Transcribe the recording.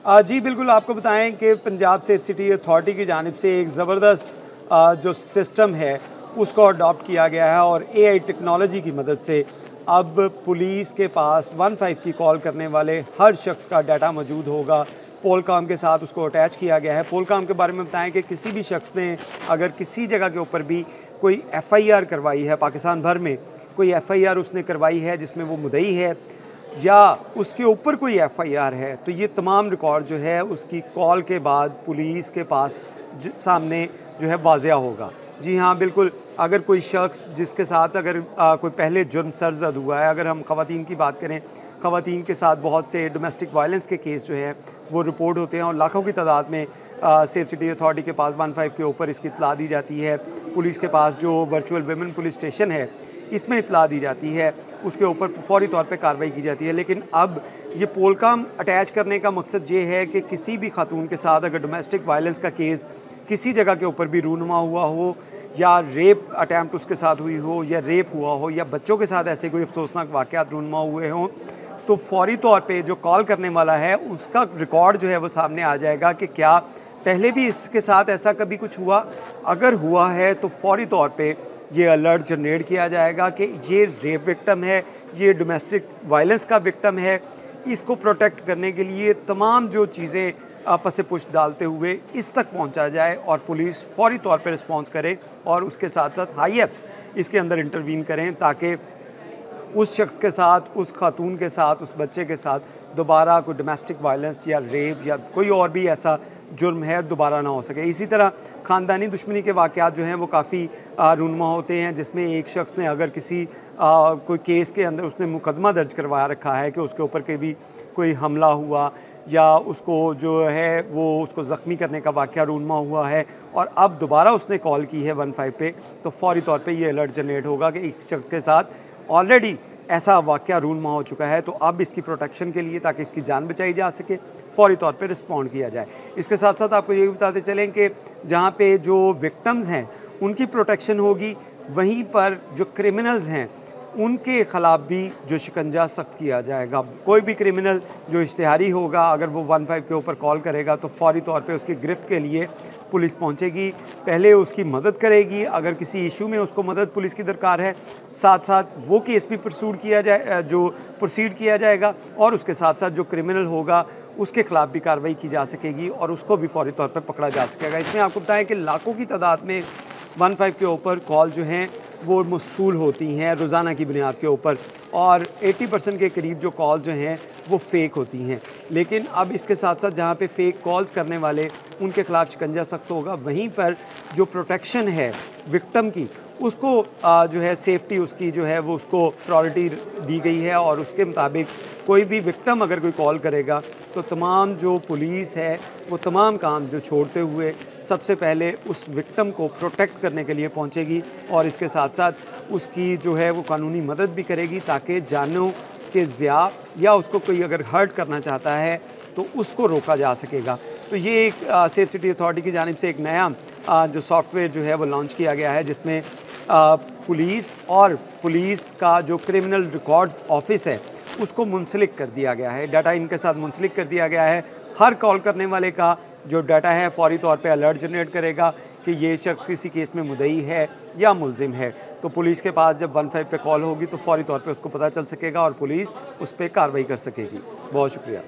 जी बिल्कुल, आपको बताएँ कि पंजाब सेफ सिटी अथॉरिटी की जानिब से एक ज़बरदस्त जो सिस्टम है उसको अडॉप्ट किया गया है और एआई टेक्नोलॉजी की मदद से अब पुलिस के पास 15 की कॉल करने वाले हर शख्स का डाटा मौजूद होगा। पोलकॉम के साथ उसको अटैच किया गया है। पोलकॉम के बारे में बताएँ कि किसी भी शख्स ने अगर किसी जगह के ऊपर भी कोई एफआईआर करवाई है, पाकिस्तान भर में कोई एफआईआर उसने करवाई है जिसमें वो मुद्दई है या उसके ऊपर कोई एफआईआर है, तो ये तमाम रिकॉर्ड जो है उसकी कॉल के बाद पुलिस के पास सामने जो है वाज़िया होगा। जी हाँ, बिल्कुल, अगर कोई शख्स जिसके साथ अगर कोई पहले जुर्म सरज़द हुआ है, अगर हम ख़वातीन की बात करें, ख़वातीन के साथ बहुत से डोमेस्टिक वायलेंस के केस जो हैं वो रिपोर्ट होते हैं और लाखों की तादाद में सेफ सिटी अथॉरिटी के पास 15 के ऊपर इसकी इत्तला दी जाती है। पुलिस के पास जो वर्चुअल विमेन पुलिस स्टेशन है इसमें इत्तला दी जाती है, उसके ऊपर फौरी तौर पे कार्रवाई की जाती है। लेकिन अब ये पोलकॉम अटैच करने का मकसद ये है कि किसी भी खातून के साथ अगर डोमेस्टिक वायलेंस का केस किसी जगह के ऊपर भी रूनुमा हुआ हो या रेप अटैम्प्ट उसके साथ हुई हो या रेप हुआ हो या बच्चों के साथ ऐसे कोई अफसोसनाक वाक़यात रूनुमा हुए हों, तो फौरी तौर पे जो कॉल करने वाला है उसका रिकॉर्ड जो है वो सामने आ जाएगा कि क्या पहले भी इसके साथ ऐसा कभी कुछ हुआ। अगर हुआ है तो फौरी तौर पे ये अलर्ट जनरेट किया जाएगा कि ये रेप विक्टिम है, ये डोमेस्टिक वायलेंस का विक्टिम है। इसको प्रोटेक्ट करने के लिए तमाम जो चीज़ें आपस से पुश डालते हुए इस तक पहुंचा जाए और पुलिस फौरी तौर पे रिस्पॉन्स करे और उसके साथ साथ हाई एप्स इसके अंदर इंटरवीन करें ताकि उस शख्स के साथ, उस खातून के साथ, उस बच्चे के साथ दोबारा कोई डोमेस्टिक वायलेंस या रेप या कोई और भी ऐसा जुर्म है दोबारा ना हो सके। इसी तरह ख़ानदानी दुश्मनी के वाक़यात जो हैं वो काफ़ी रूनुमा होते हैं, जिसमें एक शख्स ने अगर किसी कोई केस के अंदर उसने मुकदमा दर्ज करवा रखा है कि उसके ऊपर कभी कोई हमला हुआ या उसको जो है वो उसको ज़ख्मी करने का वाक़या रूनुमा हुआ है और अब दोबारा उसने कॉल की है 15 पे, तो फ़ौरी तौर पे ये अलर्ट जनरेट होगा कि एक शख्स के साथ ऑलरेडी ऐसा वाक़या रूनुमा हो चुका है, तो अब इसकी प्रोटेक्शन के लिए ताकि इसकी जान बचाई जा सके फ़ौरी तौर पे रिस्पॉन्ड किया जाए। इसके साथ साथ आपको ये भी बताते चलें कि जहाँ पे जो विक्टिम्स हैं उनकी प्रोटेक्शन होगी, वहीं पर जो क्रिमिनल्स हैं उनके ख़िलाफ़ भी जो शिकंजा सख्त किया जाएगा। कोई भी क्रिमिनल जो इश्तिहारी होगा अगर वो 15 के ऊपर कॉल करेगा तो फ़ौरी तौर पे उसकी गिरफ्त के लिए पुलिस पहुंचेगी, पहले उसकी मदद करेगी, अगर किसी इशू में उसको मदद पुलिस की दरकार है, साथ साथ वो केस भी प्रोसीड किया जाएगा और उसके साथ साथ जो क्रिमिनल होगा उसके ख़िलाफ़ भी कार्रवाई की जा सकेगी और उसको भी फ़ौरी तौर पर पकड़ा जा सकेगा। इसमें आपको बताएं कि लाखों की तादाद में 15 के ऊपर कॉल जो हैं वो मौसूल होती हैं रोज़ाना की बुनियाद के ऊपर और 80% के करीब जो कॉल जो हैं वो फ़ेक होती हैं। लेकिन अब इसके साथ साथ जहाँ पे फ़ेक कॉल्स करने वाले उनके ख़िलाफ़ शिकंजा सख्त होगा, वहीं पर जो प्रोटेक्शन है विक्टिम की उसको जो है सेफ्टी उसकी जो है वो उसको प्रायोरिटी दी गई है और उसके मुताबिक कोई भी विक्टिम अगर कोई कॉल करेगा तो तमाम जो पुलिस है वो तमाम काम जो छोड़ते हुए सबसे पहले उस विक्टिम को प्रोटेक्ट करने के लिए पहुंचेगी और इसके साथ साथ उसकी जो है वो कानूनी मदद भी करेगी ताकि जानों के ज़िया या उसको कोई अगर हर्ट करना चाहता है तो उसको रोका जा सकेगा। तो ये एक सेफ सिटी अथॉरिटी की जानिब से एक नया जो सॉफ्टवेयर जो है वो लॉन्च किया गया है, जिसमें पुलिस और पुलिस का जो क्रिमिनल रिकॉर्ड्स ऑफिस है उसको मुंसलिक कर दिया गया है, डाटा इनके साथ मुंसलिक कर दिया गया है। हर कॉल करने वाले का जो डाटा है फौरी तौर पे अलर्ट जनरेट करेगा कि ये शख्स किसी केस में मुद्दई है या मुलजिम है, तो पुलिस के पास जब 15 पे कॉल होगी तो फौरी तौर पे उसको पता चल सकेगा और पुलिस उस पर कार्रवाई कर सकेगी। बहुत शुक्रिया।